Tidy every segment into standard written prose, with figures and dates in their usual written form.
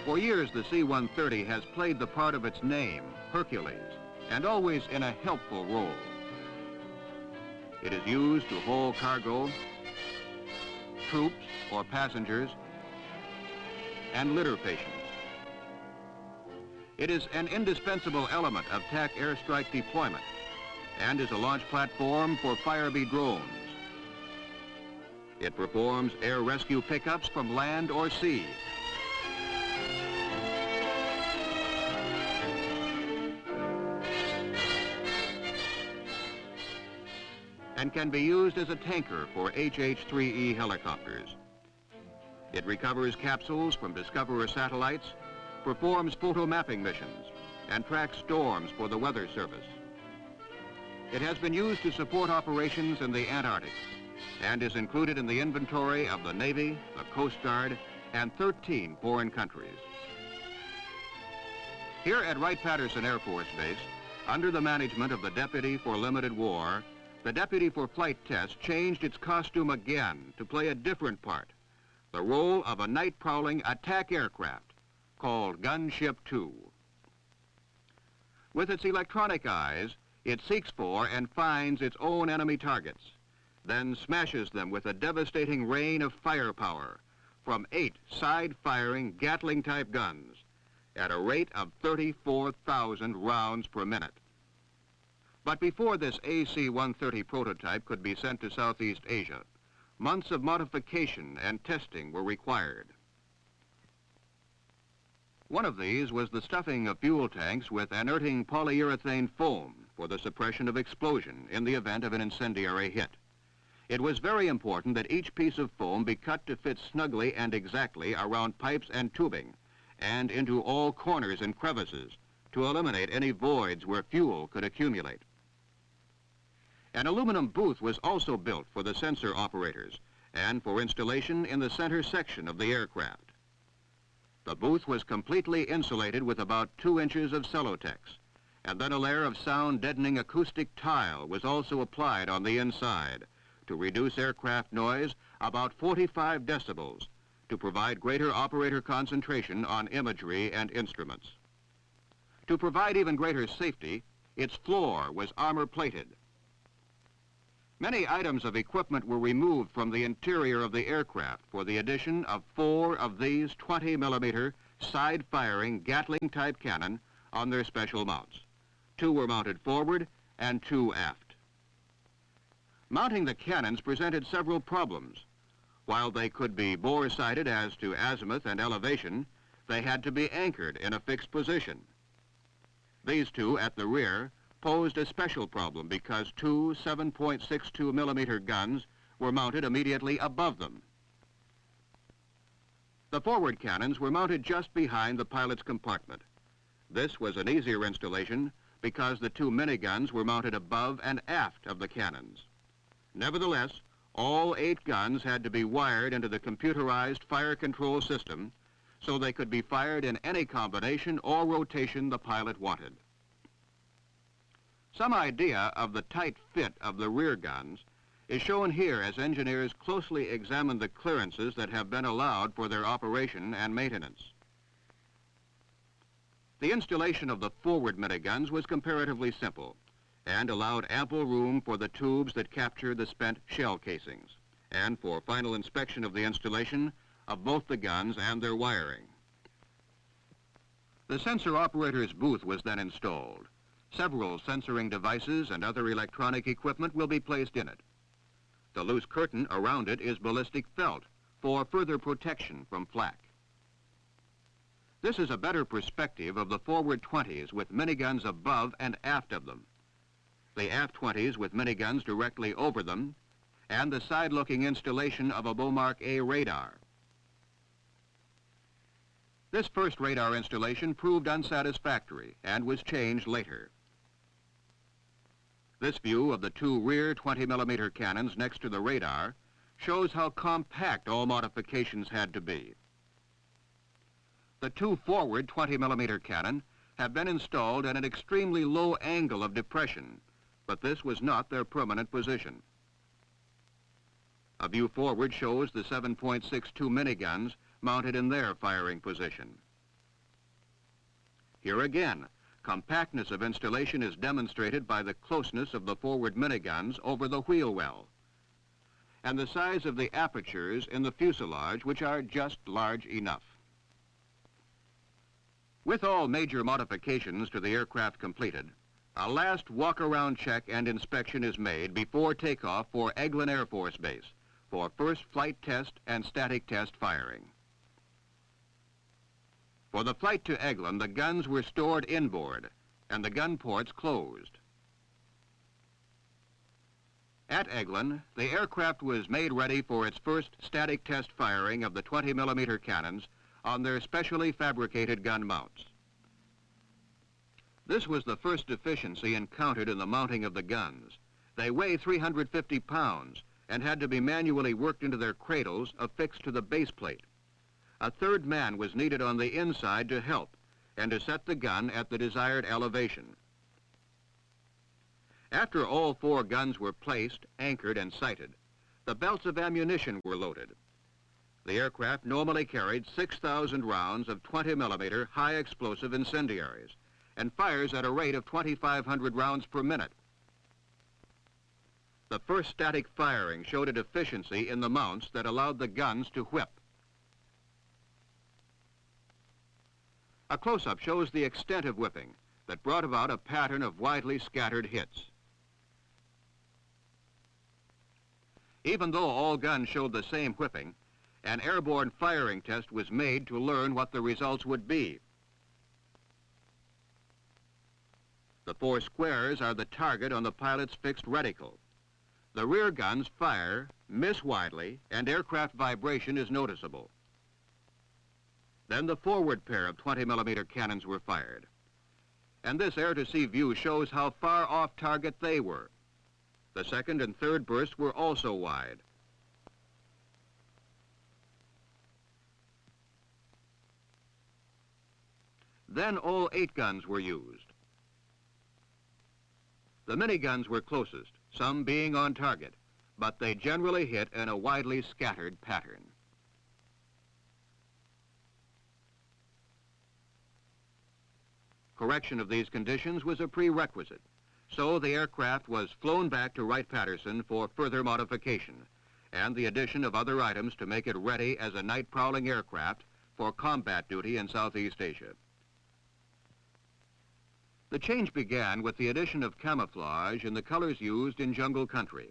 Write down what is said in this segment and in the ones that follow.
For years, the C-130 has played the part of its name, Hercules, and always in a helpful role. It is used to haul cargo, troops or passengers, and litter patients. It is an indispensable element of TAC airstrike deployment and is a launch platform for Firebee drones. It performs air rescue pickups from land or sea. And can be used as a tanker for HH-3E helicopters. It recovers capsules from Discoverer satellites, performs photo mapping missions, and tracks storms for the Weather Service. It has been used to support operations in the Antarctic and is included in the inventory of the Navy, the Coast Guard, and 13 foreign countries. Here at Wright-Patterson Air Force Base, under the management of the Deputy for Limited War, the Deputy for Flight Test changed its costume again to play a different part, the role of a night-prowling attack aircraft called Gunship II. With its electronic eyes, it seeks for and finds its own enemy targets, then smashes them with a devastating rain of firepower from 8 side-firing Gatling-type guns at a rate of 34,000 rounds per minute. But before this AC-130 prototype could be sent to Southeast Asia, months of modification and testing were required. One of these was the stuffing of fuel tanks with inerting polyurethane foam for the suppression of explosion in the event of an incendiary hit. It was very important that each piece of foam be cut to fit snugly and exactly around pipes and tubing and into all corners and crevices to eliminate any voids where fuel could accumulate. An aluminum booth was also built for the sensor operators and for installation in the center section of the aircraft. The booth was completely insulated with about 2 inches of Celotex, and then a layer of sound-deadening acoustic tile was also applied on the inside to reduce aircraft noise about 45 decibels to provide greater operator concentration on imagery and instruments. To provide even greater safety, its floor was armor-plated. Many items of equipment were removed from the interior of the aircraft for the addition of 4 of these 20mm side-firing Gatling-type cannon on their special mounts. 2 were mounted forward and 2 aft. Mounting the cannons presented several problems. While they could be bore-sighted as to azimuth and elevation, they had to be anchored in a fixed position. These 2 at the rear posed a special problem because 2 7.62mm guns were mounted immediately above them. The forward cannons were mounted just behind the pilot's compartment. This was an easier installation because the 2 miniguns were mounted above and aft of the cannons. Nevertheless, all 8 guns had to be wired into the computerized fire control system so they could be fired in any combination or rotation the pilot wanted. Some idea of the tight fit of the rear guns is shown here as engineers closely examine the clearances that have been allowed for their operation and maintenance. The installation of the forward miniguns was comparatively simple and allowed ample room for the tubes that capture the spent shell casings and for final inspection of the installation of both the guns and their wiring. The sensor operator's booth was then installed. Several censoring devices and other electronic equipment will be placed in it. The loose curtain around it is ballistic felt for further protection from flak. This is a better perspective of the forward 20s with miniguns above and aft of them, the aft 20s with miniguns directly over them, and the side-looking installation of a Beaumark A radar. This first radar installation proved unsatisfactory and was changed later. This view of the 2 rear 20mm cannons next to the radar shows how compact all modifications had to be. The 2 forward 20mm cannon have been installed at an extremely low angle of depression, but this was not their permanent position. A view forward shows the 7.62 miniguns mounted in their firing position. Here again, compactness of installation is demonstrated by the closeness of the forward miniguns over the wheel well, and the size of the apertures in the fuselage, which are just large enough. With all major modifications to the aircraft completed, a last walk-around check and inspection is made before takeoff for Eglin Air Force Base for first flight test and static test firing. For the flight to Eglin, the guns were stored inboard and the gun ports closed. At Eglin, the aircraft was made ready for its first static test firing of the 20mm cannons on their specially fabricated gun mounts. This was the first deficiency encountered in the mounting of the guns. They weigh 350 pounds and had to be manually worked into their cradles affixed to the base plate. A third man was needed on the inside to help and to set the gun at the desired elevation. After all 4 guns were placed, anchored, and sighted, the belts of ammunition were loaded. The aircraft normally carried 6,000 rounds of 20mm high-explosive incendiaries and fires at a rate of 2,500 rounds per minute. The first static firing showed a deficiency in the mounts that allowed the guns to whip. A close-up shows the extent of whipping that brought about a pattern of widely scattered hits. Even though all guns showed the same whipping, an airborne firing test was made to learn what the results would be. The 4 squares are the target on the pilot's fixed reticle. The rear guns fire, miss widely, and aircraft vibration is noticeable. Then the forward pair of 20mm cannons were fired. And this air-to-sea view shows how far off target they were. The second and third bursts were also wide. Then all 8 guns were used. The miniguns were closest, some being on target, but they generally hit in a widely scattered pattern. Correction of these conditions was a prerequisite, so the aircraft was flown back to Wright-Patterson for further modification and the addition of other items to make it ready as a night prowling aircraft for combat duty in Southeast Asia. The change began with the addition of camouflage in the colors used in jungle country.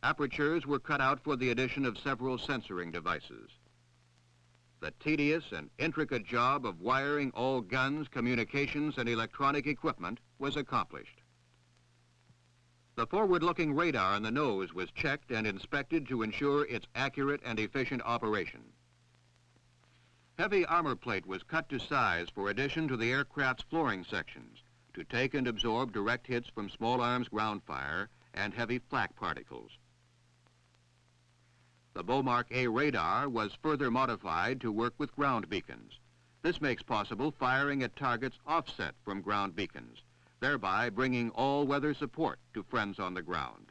Apertures were cut out for the addition of several censoring devices. The tedious and intricate job of wiring all guns, communications, and electronic equipment was accomplished. The forward-looking radar on the nose was checked and inspected to ensure its accurate and efficient operation. Heavy armor plate was cut to size for addition to the aircraft's flooring sections to take and absorb direct hits from small arms ground fire and heavy flak particles. The Beaumark A radar was further modified to work with ground beacons. This makes possible firing at targets offset from ground beacons, thereby bringing all-weather support to friends on the ground.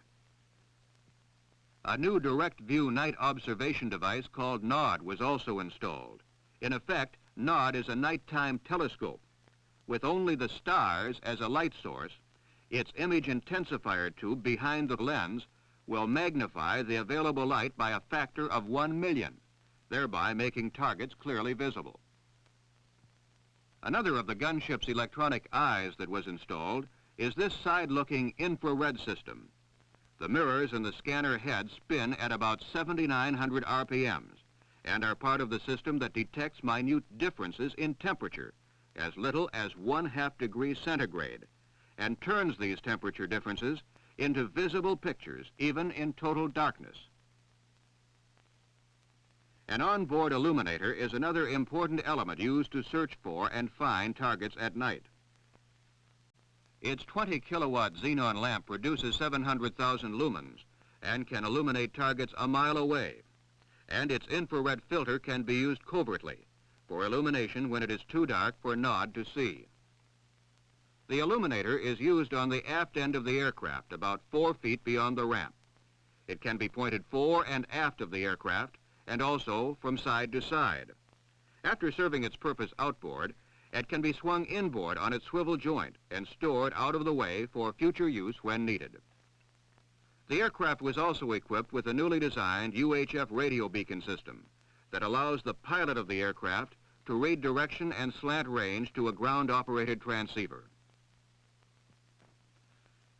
A new direct view night observation device called NOD was also installed. In effect, NOD is a nighttime telescope. With only the stars as a light source, its image intensifier tube behind the lens will magnify the available light by a factor of 1,000,000, thereby making targets clearly visible. Another of the gunship's electronic eyes that was installed is this side-looking infrared system. The mirrors in the scanner head spin at about 7,900 RPMs and are part of the system that detects minute differences in temperature, as little as 1/2 degree centigrade, and turns these temperature differences into visible pictures, even in total darkness. An onboard illuminator is another important element used to search for and find targets at night. Its 20-kilowatt xenon lamp produces 700,000 lumens and can illuminate targets a mile away, and its infrared filter can be used covertly for illumination when it is too dark for NOD to see. The illuminator is used on the aft end of the aircraft, about 4 feet beyond the ramp. It can be pointed fore and aft of the aircraft and also from side to side. After serving its purpose outboard, It can be swung inboard on its swivel joint and stored out of the way for future use when needed. The aircraft was also equipped with a newly designed UHF radio beacon system that allows the pilot of the aircraft to read direction and slant range to a ground-operated transceiver.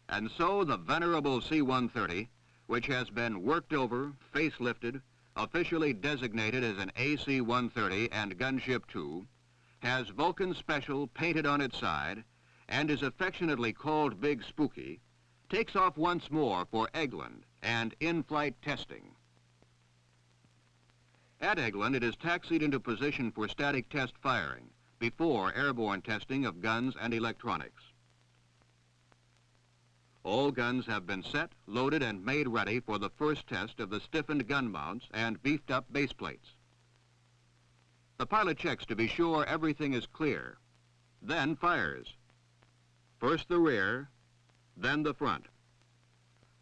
And so the venerable C-130, which has been worked over, facelifted, officially designated as an AC-130 and Gunship II, has Vulcan Special painted on its side, and is affectionately called Big Spooky, takes off once more for Eglin and in-flight testing. At Eglin, it is taxied into position for static test firing before airborne testing of guns and electronics. All guns have been set, loaded, and made ready for the first test of the stiffened gun mounts and beefed-up base plates. The pilot checks to be sure everything is clear, then fires. First the rear, then the front.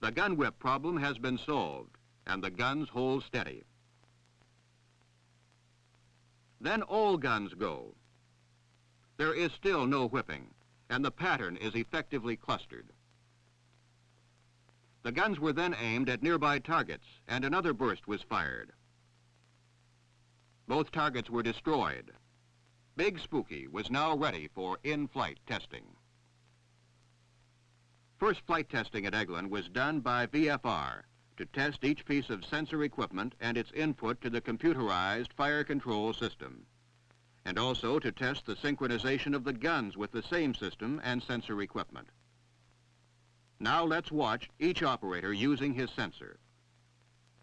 The gun whip problem has been solved, and the guns hold steady. Then all guns go. There is still no whipping, and the pattern is effectively clustered. The guns were then aimed at nearby targets, and another burst was fired. Both targets were destroyed. Big Spooky was now ready for in-flight testing. First flight testing at Eglin was done by VFR to test each piece of sensor equipment and its input to the computerized fire control system, and also to test the synchronization of the guns with the same system and sensor equipment. Now let's watch each operator using his sensor.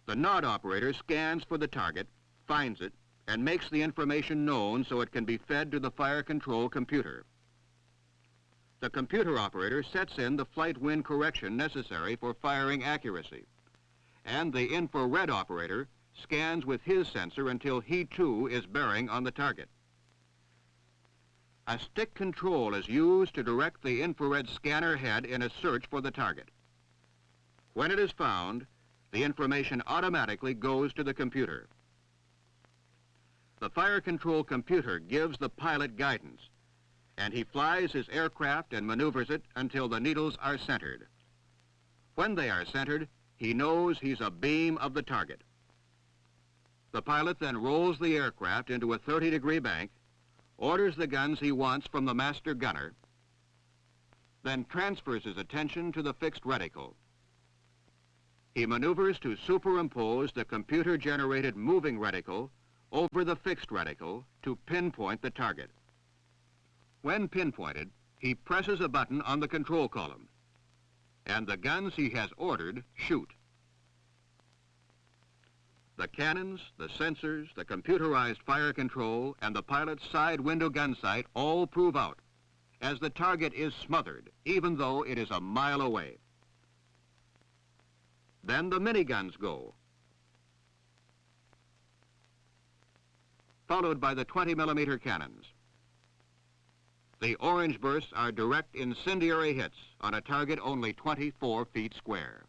The nod operator scans for the target, finds it, and makes the information known so it can be fed to the fire control computer. The computer operator sets in the flight wind correction necessary for firing accuracy, and the infrared operator scans with his sensor until he too is bearing on the target. A stick control is used to direct the infrared scanner head in a search for the target. When it is found, the information automatically goes to the computer. The fire control computer gives the pilot guidance, and he flies his aircraft and maneuvers it until the needles are centered. When they are centered, he knows he's a beam of the target. The pilot then rolls the aircraft into a 30-degree bank, orders the guns he wants from the master gunner, then transfers his attention to the fixed reticle. He maneuvers to superimpose the computer-generated moving reticle over the fixed reticle to pinpoint the target. When pinpointed, he presses a button on the control column, and the guns he has ordered shoot. The cannons, the sensors, the computerized fire control, and the pilot's side window gun sight all prove out, as the target is smothered, even though it is a mile away. Then the miniguns go, followed by the 20-millimeter cannons. The orange bursts are direct incendiary hits on a target only 24 feet square.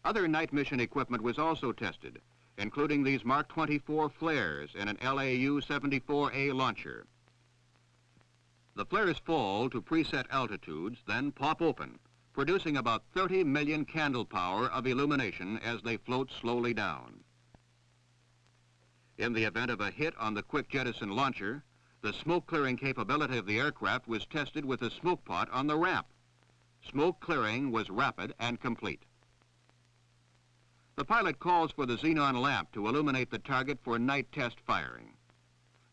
Other night mission equipment was also tested, including these Mark 24 flares in an LAU-74A launcher. The flares fall to preset altitudes, then pop open, producing about 30 million candle power of illumination as they float slowly down. In the event of a hit on the quick jettison launcher, the smoke clearing capability of the aircraft was tested with a smoke pot on the ramp. Smoke clearing was rapid and complete. The pilot calls for the xenon lamp to illuminate the target for night test firing.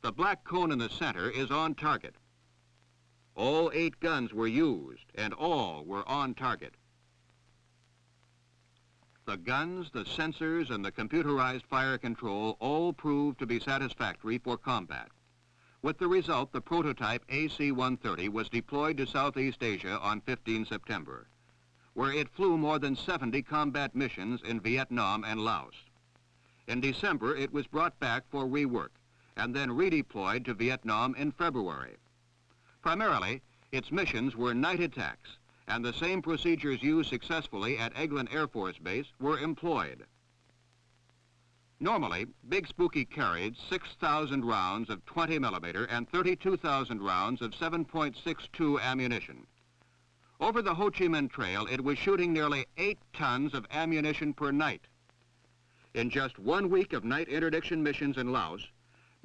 The black cone in the center is on target. All 8 guns were used, and all were on target. The guns, the sensors, and the computerized fire control all proved to be satisfactory for combat. With the result, the prototype AC-130 was deployed to Southeast Asia on 15 September, where it flew more than 70 combat missions in Vietnam and Laos. In December, it was brought back for rework, and then redeployed to Vietnam in February. Primarily, its missions were night attacks, and the same procedures used successfully at Eglin Air Force Base were employed. Normally, Big Spooky carried 6,000 rounds of 20 millimeter and 32,000 rounds of 7.62 ammunition. Over the Ho Chi Minh Trail, it was shooting nearly 8 tons of ammunition per night. In just 1 week of night interdiction missions in Laos,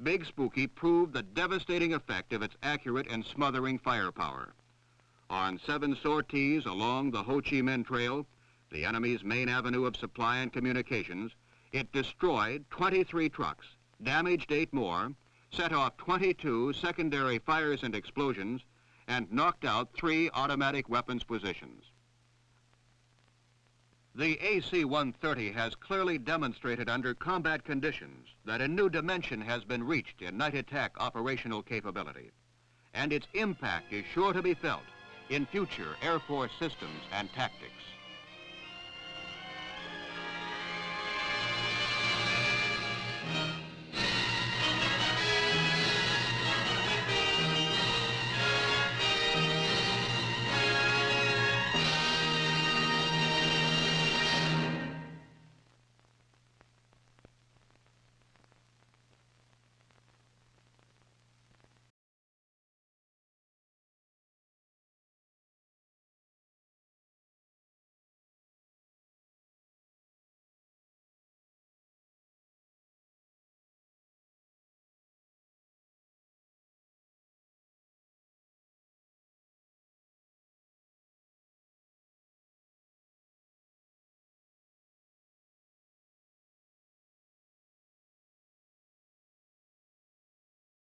Big Spooky proved the devastating effect of its accurate and smothering firepower. On 7 sorties along the Ho Chi Minh Trail, the enemy's main avenue of supply and communications, it destroyed 23 trucks, damaged 8 more, set off 22 secondary fires and explosions, and knocked out 3 automatic weapons positions. The AC-130 has clearly demonstrated under combat conditions that a new dimension has been reached in night attack operational capability, and its impact is sure to be felt in future Air Force systems and tactics.